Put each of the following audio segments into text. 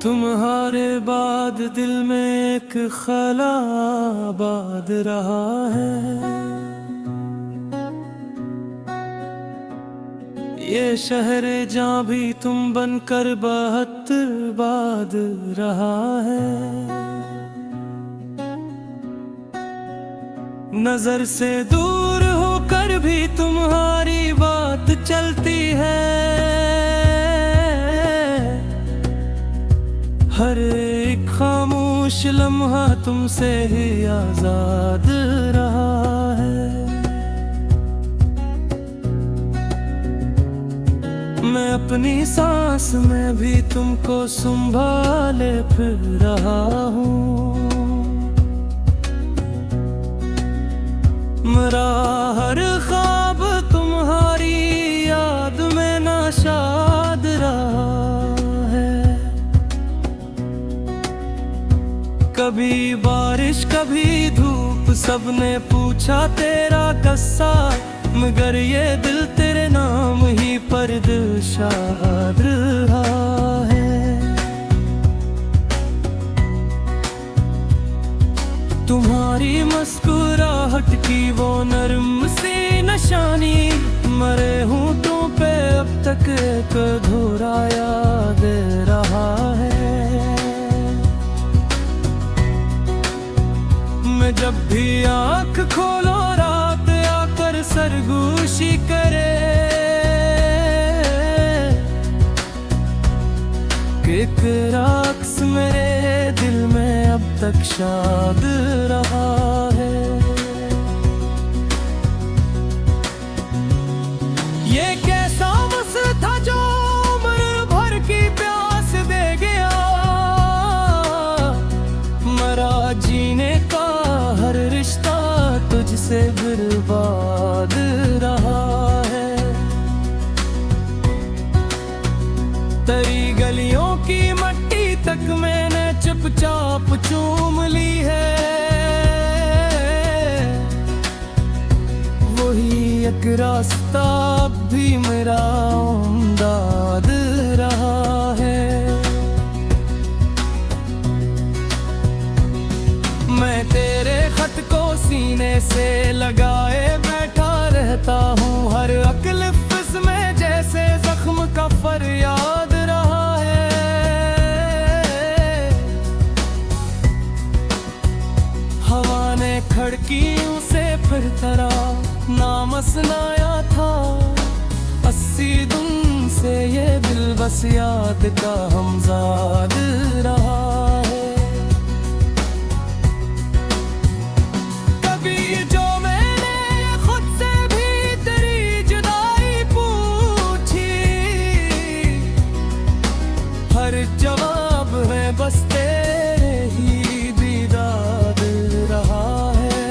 तुम्हारे बाद दिल में एक खला आबाद रहा है। ये शहर जहाँ भी तुम बनकर 72 बाद रहा है। नजर से दूर होकर भी तुम्हारी बात चलती है। हर एक खामोश लम्हा तुमसे ही आजाद रहा है। मैं अपनी सांस में भी तुमको संभाले फिर रहा हूँ। मेरा हर ख्वाब तुम्हारी याद में नाशाद रहा है। कभी बारिश कभी धूप सबने पूछा तेरा कस्सा, मगर ये दिल तेरे नाम ही पर दिलशाद रहा है। तुम्हारी मुस्कुराहट की वो नर्म सी निशानी, मरे हूँ तुम पे अब तक एक अधूरा याद रहा है। मैं जब भी आँख खोलो रात आकर सरगोशी करे, एक रक्स मेरे दिल में अब तक शाद रहा है। ये कैसा वक्त था जो उम्र भर की प्यास दे गया। मरा जीने का हर रिश्ता तुझसे बर्बाद रहा है। तेरी गलियों की मट्टी तक मैंने चुपचाप चूम ली है। वही एक रास्ता अब भी मेरा उमदाद रहा है। मैं तेरे खत को सीने से लगाए बैठा रहता हूँ। हर अकलिफ में जैसे जख्म का फरियाद रहा है। हवा ने खिड़कियों से फिर तरह नाम सुनाया था। 80 दिन से ये दिल बस याद का हमजाद रहा है। जवाब है बस तेरे ही दीदार रहा है।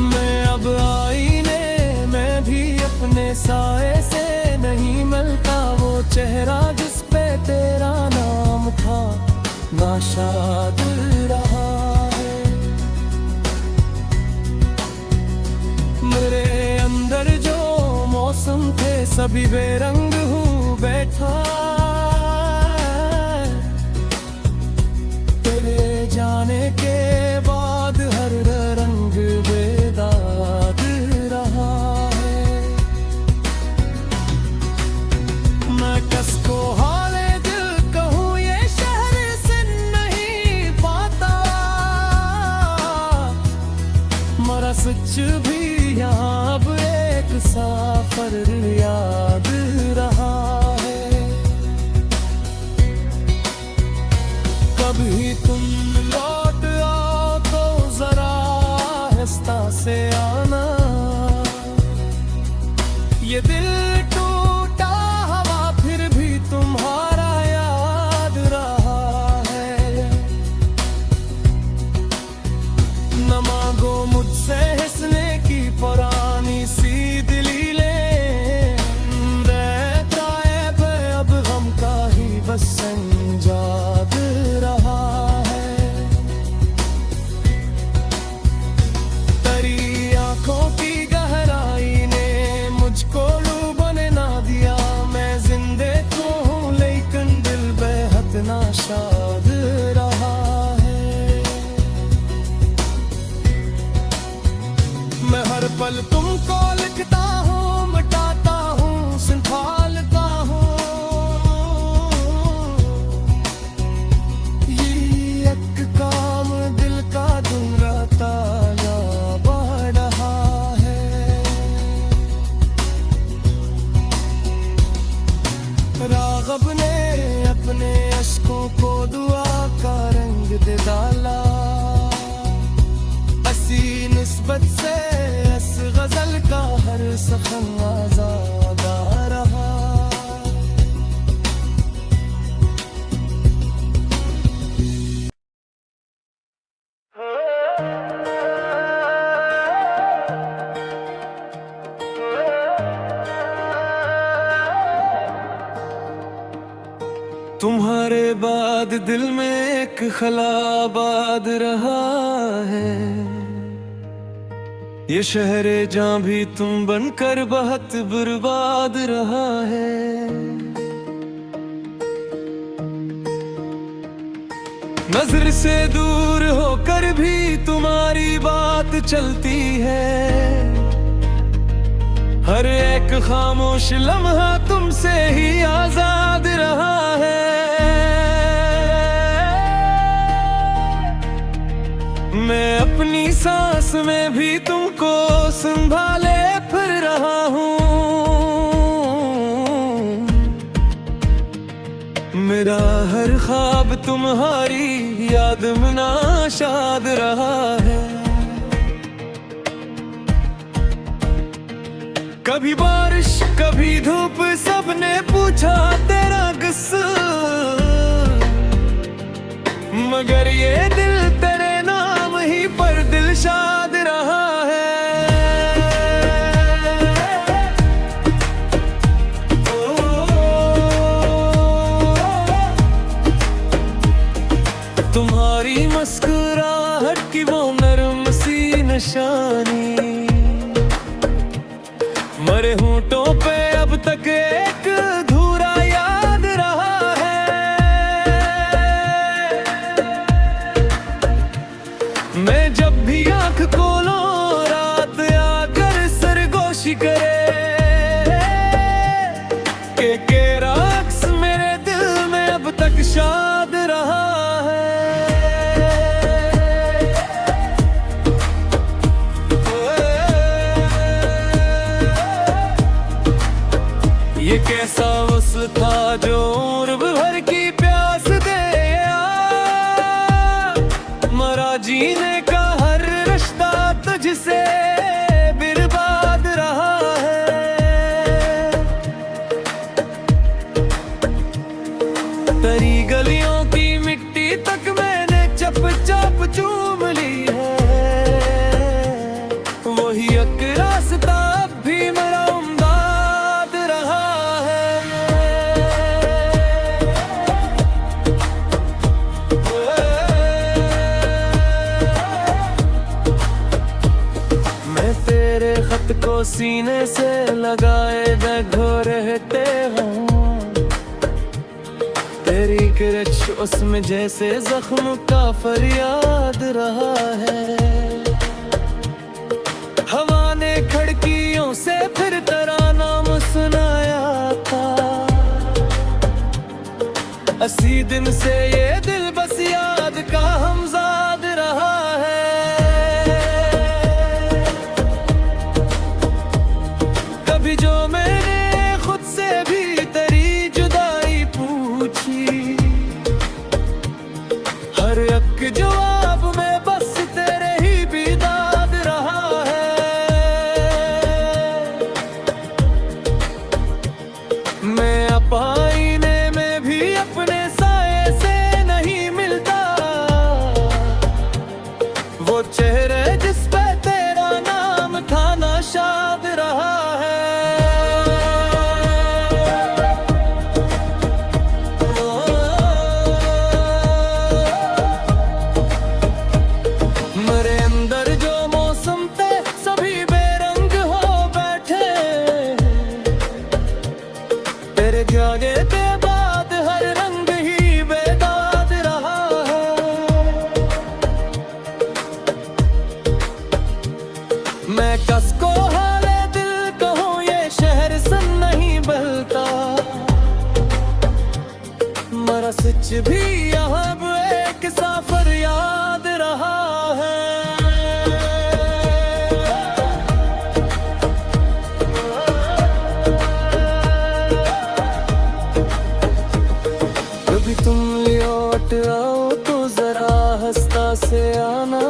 मैं अब आईने में भी अपने साए से नहीं मिलता। वो चेहरा जिस पे तेरा नाम था नाशाद रहा है। मेरे अंदर जो मौसम थे सभी बेरंग हूँ बैठा। तेरे जाने के बाद हर रंग बेदाग रहा है। मैं किसको हाले दिल कहूँ ये शहर से नहीं पाता। मरा सच भी यहाँ अब एक सफर याद रहा है। कभी तुम लौट आओ तो जरा आहिस्ता से आना। ये दिल टूटा हवा फिर भी तुम्हारा याद रहा है। न मांगो मुझसे हंसने की पुरानी सी बस संजाद रहा है। नाशाद रहा है। मैं हर पल तुमको लिखता हूँ, मिटाता हूँ, संभालता हूँ। ये एक काम दिल का दुमराता या बढ़ रहा है। राग़ब ने अपने अश्कों को दुआ का रंग दे डाला। असी निस्बत से इस गजल का हर सफन आजाद आ रहा। तुम्हारे बाद दिल में एक खला आबाद रहा है। ये शहरे जहाँ भी तुम बनकर बहुत बर्बाद रहा है। नजर से दूर होकर भी तुम्हारी बात चलती है। हर एक खामोश लम्हा तुमसे ही आजाद रहा है। मैं अपनी सांस में भी तुमको संभाले फिर रहा हूँ। मेरा हर ख्वाब तुम्हारी याद में नाशाद रहा है। कभी बारिश कभी धूप सबने पूछा तेरा गुस्सा, मगर ये दिल तेरे नाम ही पर दिलशाद रहा है। तुम्हारी मुस्कुराहट की वो नरम सी निशानी मरे होंठों पे अब तक एक अधूरा याद रहा है। मैं जब भी आंख खोलूं रात आकर सरगोशी करे के रक्स मेरे दिल में अब तक शाद रहा है। ये कैसा वस्ल था जो उम्र भर की प्यास दे मरा जीने का हर रिश्ता तुझसे बर्बाद रहा है। तेरी गलियों की मिट्टी तक मैंने चप चप चूम ली है। वही एक रास्ता अब भी मेरा उम्दाद रहा है। मैं तेरे खत को सीने से लगाए बैठो रहते हूँ। तेरी किरच उसमें जैसे जख्म का फरियाद रहा है। हवा ने खिड़कियों से फिर तराना सुनाया था। अस्सी दिन से ये दिल बस याद का हमजाद रहा है। कभी जो मैंने खुद से भी तेरी जुदाई पूछी, हर एक जवाब में बस तेरे ही बिदाद रहा है। मैं आईने में भी अपने साए से नहीं मिलता। वो चेहरे जिस पे तेरा नाम था नाशाद रहा है। किस्सा फरियाद रहा है। कभी तुम लौट आओ तो जरा हंसता से आना,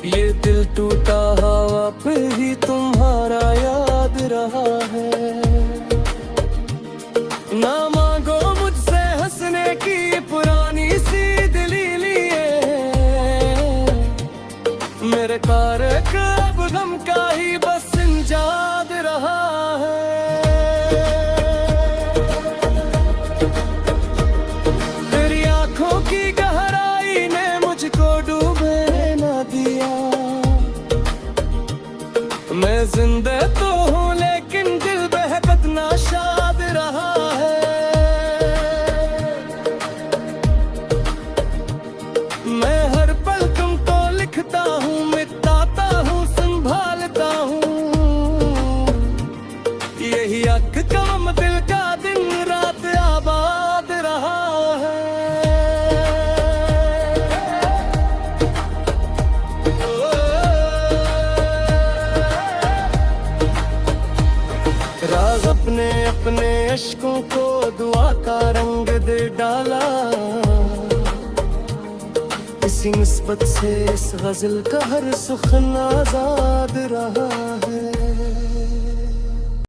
ये दिल टूटा हवा पे ही तुम्हारा याद रहा है। ना मांगो मुझसे हंसने की पुरानी सी दलीलिए, मेरे कारक अब गम का ही बस इंजाद रहा है। तेरी आंखों की गहराई ने मुझको डूबे न दिया, मैं जिंदा तो हूँ लेकिन दिल बेहद नाशाद रहा है। मैं हर पल तुमको लिखता हूँ, मिटाता हूँ, संभालता हूँ, यही अक कम दिल का दिन रात आबाद रहा है। राज अपने अपने अश्कों को दुआ का रंग दे डाला, इसी निस्बत से इस गजल का हर सुखन आजाद